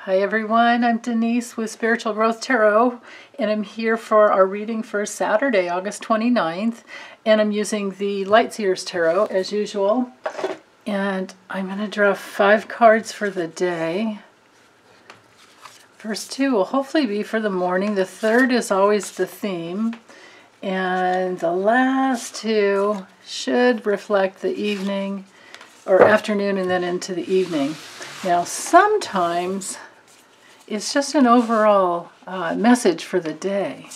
Hi everyone, I'm Denise with Spiritual Growth Tarot, and I'm here for our reading for Saturday, August 29th, and I'm using the Light Seers Tarot as usual. And I'm going to draw 5 cards for the day. First 2 will hopefully be for the morning. The third is always the theme. And the last 2 should reflect the evening or afternoon and then into the evening. Now sometimes it's just an overall message for the day.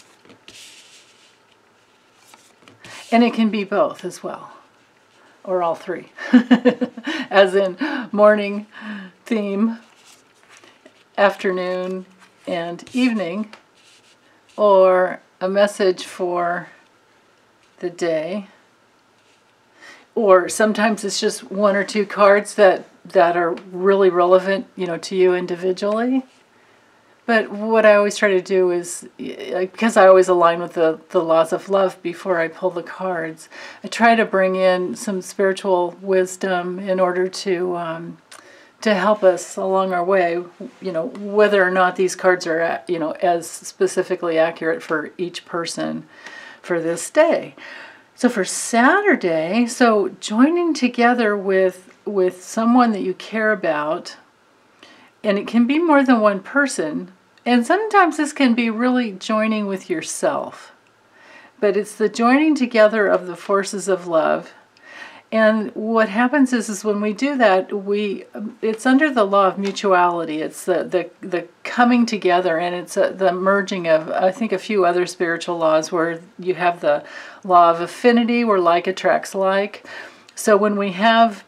And it can be both as well. Or all 3. As in morning, theme, afternoon, and evening. Or a message for the day. Or sometimes it's just 1 or 2 cards that are really relevant, to you individually. But what I always try to do is, because I always align with the laws of love before I pull the cards, I try to bring in some spiritual wisdom in order to help us along our way, whether or not these cards are, as specifically accurate for each person for this day. So for Saturday, joining together with someone that you care about, and it can be more than one person. And sometimes this can be really joining with yourself. But it's the joining together of the forces of love. And what happens is when we do that, it's under the law of mutuality. It's the coming together, and it's the merging of, I think, a few other spiritual laws where you have the law of affinity, where like attracts like. So when we have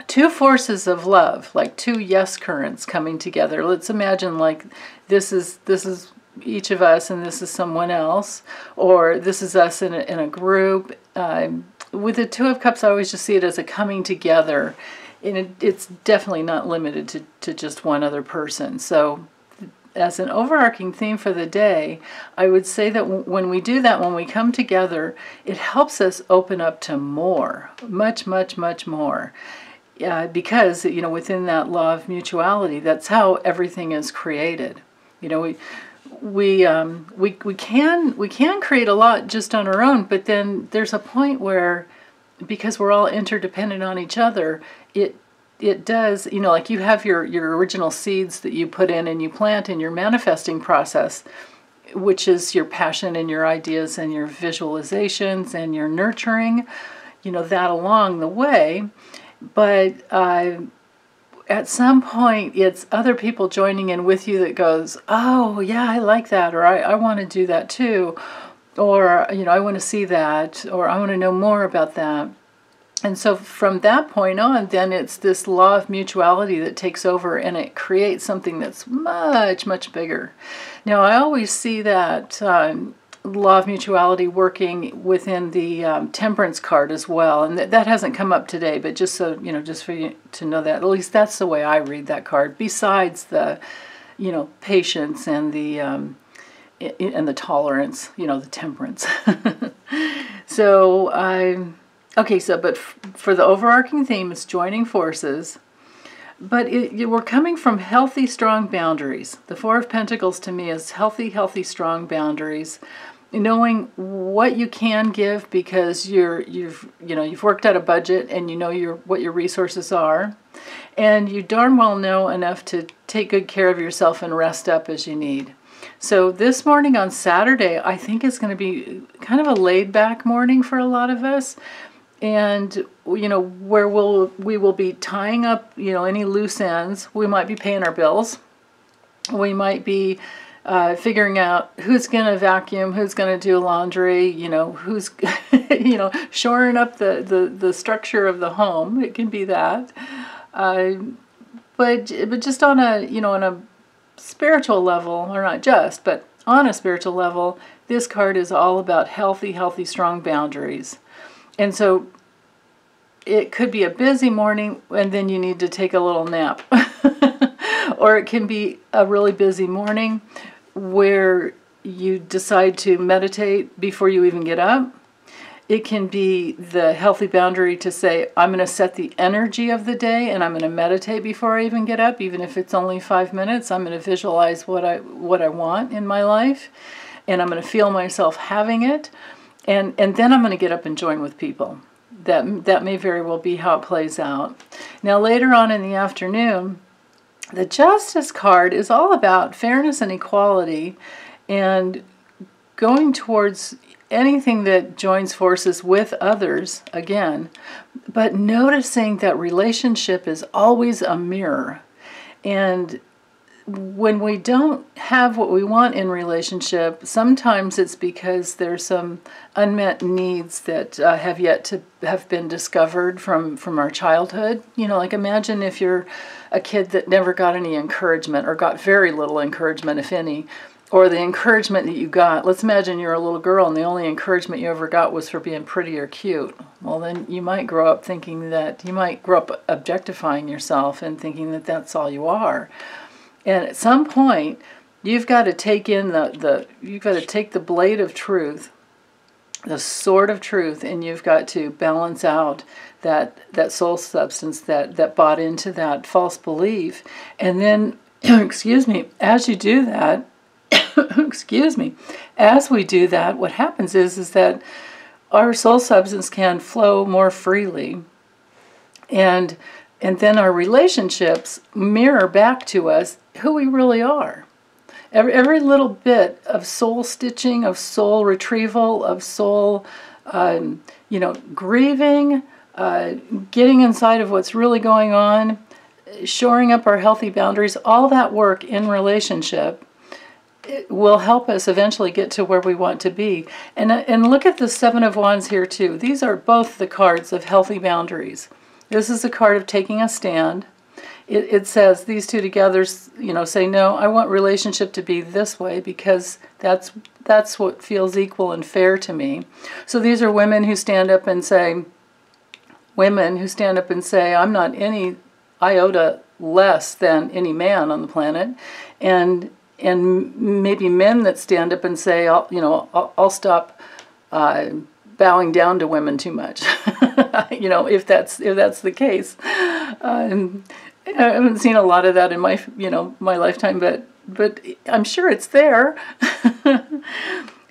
2 forces of love, like 2 yes currents coming together. Let's imagine like this is each of us and this is someone else, or this is us in a group. With the 2 of Cups, I always just see it as a coming together, and it's definitely not limited to just one other person. So as an overarching theme for the day, I would say that when we do that, when we come together, it helps us open up to more, much, much, much more. Because within that law of mutuality, that's how everything is created. We can create a lot just on our own, but then there's a point where, because we're all interdependent on each other, it does, like you have your original seeds that you put in and you plant in your manifesting process, which is your passion and your ideas and your visualizations and your nurturing, that along the way. But at some point, it's other people joining in with you that goes, oh, yeah, I like that, or I want to do that too, or, I want to see that, or I want to know more about that. And so from that point on, then it's this law of mutuality that takes over, and it creates something that's much, much bigger. Now, I always see that law of mutuality working within the temperance card as well, and that hasn't come up today, but just so just for you to know that, at least that's the way I read that card, besides the patience and the tolerance, the temperance. So but for the overarching theme, it's joining forces. But we're coming from healthy, strong boundaries. The 4 of Pentacles to me is healthy, strong boundaries. Knowing what you can give because you've worked out a budget and what your resources are, and you darn well know enough to take good care of yourself and rest up as you need. So this morning on Saturday, I think it's going to be kind of a laid-back morning for a lot of us. And, where we will be tying up, any loose ends. We might be paying our bills. We might be figuring out who's going to vacuum, who's going to do laundry, who's, shoring up the structure of the home. It can be that. But just on a spiritual level, or not just, but on a spiritual level, this card is all about healthy, strong boundaries. And so it could be a busy morning and then you need to take a little nap. Or it can be a really busy morning where you decide to meditate before you even get up. It can be the healthy boundary to say, I'm going to set the energy of the day and I'm going to meditate before I even get up, even if it's only 5 minutes. I'm going to visualize what I want in my life, and I'm going to feel myself having it, and then I'm going to get up and join with people. That may very well be how it plays out. Now later on in the afternoon, the Justice card is all about fairness and equality and going towards anything that joins forces with others, again, but noticing that relationship is always a mirror. And when we don't have what we want in relationship, sometimes it's because there's some unmet needs that have yet to have been discovered from our childhood. You know, like imagine if you're a kid that never got any encouragement or got very little encouragement, if any, or the encouragement that you got. Let's imagine you're a little girl and the only encouragement you ever got was for being pretty or cute. Well, then you might grow up thinking that, you might grow up objectifying yourself and thinking that that's all you are. And at some point, you've got to take in you've got to take the blade of truth, the sword of truth, and you've got to balance out that soul substance that bought into that false belief. And then, excuse me, as you do that, excuse me, as we do that, what happens is that our soul substance can flow more freely, and then our relationships mirror back to us who we really are. Every little bit of soul stitching, of soul retrieval, of soul, grieving, getting inside of what's really going on, shoring up our healthy boundaries, all that work in relationship, it will help us eventually get to where we want to be. And look at the Seven of Wands here too. These are both the cards of healthy boundaries. This is a card of taking a stand. It says these two together, say, no, I want relationship to be this way because that's what feels equal and fair to me. So these are women who stand up and say, I'm not any iota less than any man on the planet, and maybe men that stand up and say, I'll stop bowing down to women too much. If that's the case. I haven't seen a lot of that in my my lifetime, but I'm sure it's there.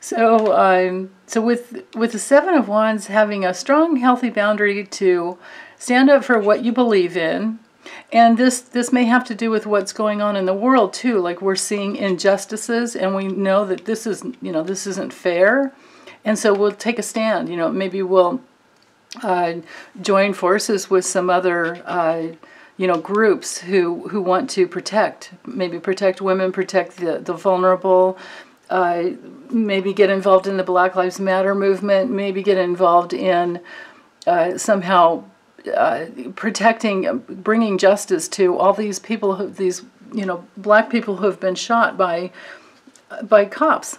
So with the Seven of Wands, having a strong, healthy boundary to stand up for what you believe in, and this may have to do with what's going on in the world too. Like we're seeing injustices, and we know that this isn't fair, and so we'll take a stand. Maybe we'll join forces with some other groups who want to protect women, protect the vulnerable, maybe get involved in the Black Lives Matter movement, maybe get involved in somehow protecting, bringing justice to all these people, black people who have been shot by cops.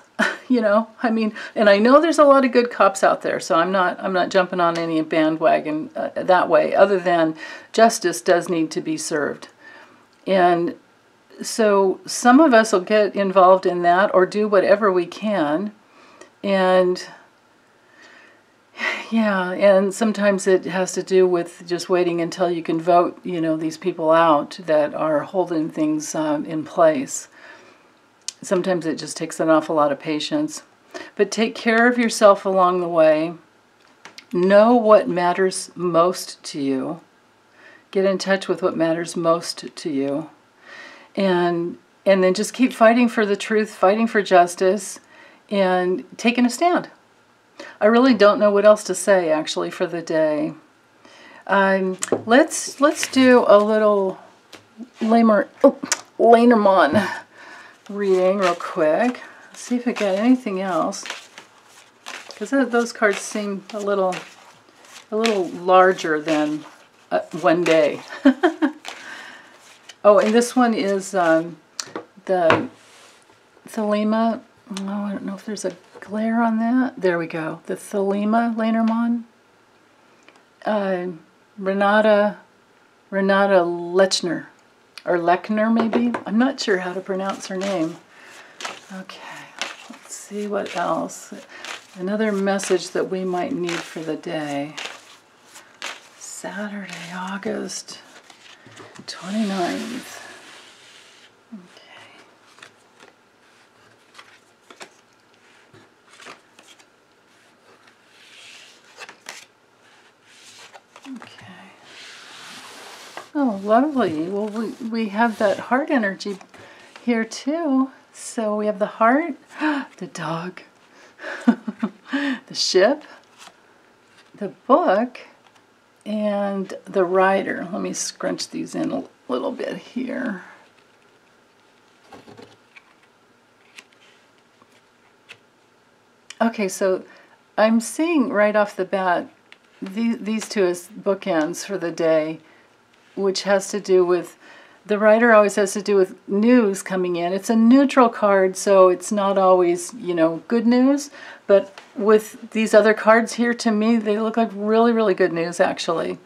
And I know there's a lot of good cops out there, so I'm not jumping on any bandwagon that way, other than justice does need to be served. And so some of us will get involved in that or do whatever we can. And and sometimes it has to do with just waiting until you can vote, these people out that are holding things in place. Sometimes it just takes an awful lot of patience. But take care of yourself along the way. Know what matters most to you. Get in touch with what matters most to you. And then just keep fighting for the truth, fighting for justice, and taking a stand. I really don't know what else to say, actually, for the day. Let's do a little LeNormand reading real quick. Let's see if I got anything else, because those cards seem a little larger than one day. Oh, and this one is the Thelema. Oh, I don't know if there's a glare on that. There we go. The Thelema LeNormand. Renata Lechner. Or Lechner, maybe? I'm not sure how to pronounce her name. Okay, let's see what else. Another message that we might need for the day. Saturday, August 29th. Okay. Oh, lovely. Well, we have that heart energy here too. So we have the heart, the dog, the ship, the book, and the rider. Let me scrunch these in a little bit here. Okay, so I'm seeing right off the bat these two as bookends for the day, which has to do with, the rider always has to do with news coming in. It's a neutral card, so it's not always, you know, good news. But with these other cards here, to me, they look like really, really good news, actually.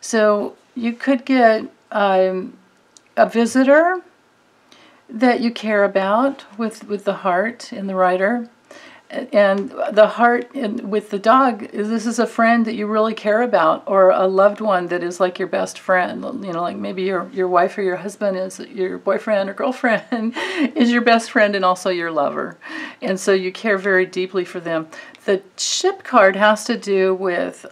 So you could get a visitor that you care about with the heart in the rider. And the heart with the dog, this is a friend that you really care about, or a loved one that is like your best friend. You know, like maybe your wife or your husband is your boyfriend or girlfriend is your best friend and also your lover. And so you care very deeply for them. The ship card has to do with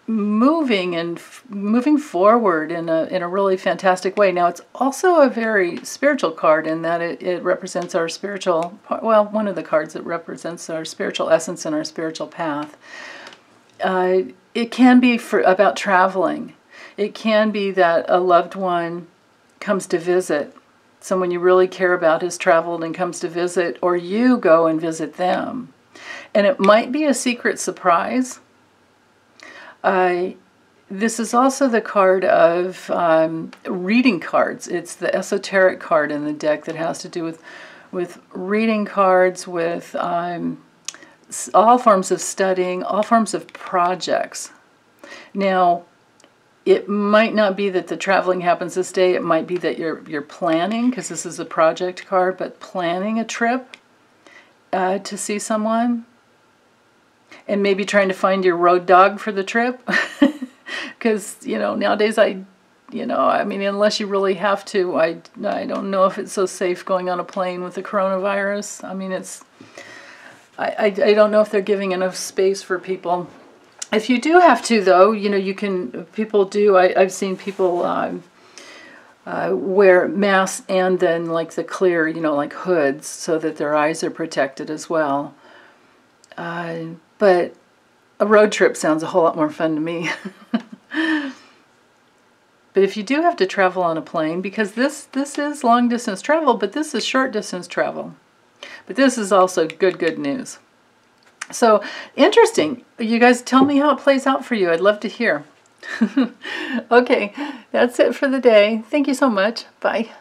moving forward in a really fantastic way. Now, it's also a very spiritual card in that it represents our spiritual, well, one of the cards that represents our spiritual essence and our spiritual path. It can be about traveling. It can be that a loved one comes to visit. Someone you really care about has traveled and comes to visit, or you go and visit them. And it might be a secret surprise. This is also the card of reading cards. It's the esoteric card in the deck that has to do with reading cards, with all forms of studying, all forms of projects. Now, it might not be that the traveling happens this day. It might be that you're planning, because this is a project card, but planning a trip to see someone. And maybe trying to find your road dog for the trip. Because, you know, nowadays I mean, unless you really have to, I don't know if it's so safe going on a plane with the coronavirus. I mean, I don't know if they're giving enough space for people. If you do have to, though, you know, I've seen people wear masks and then like the clear, you know, like hoods, so that their eyes are protected as well. But a road trip sounds a whole lot more fun to me. But if you do have to travel on a plane, because this is long distance travel, but this is short distance travel. But this is also good news. So interesting. You guys tell me how it plays out for you. I'd love to hear. Okay, that's it for the day. Thank you so much. Bye.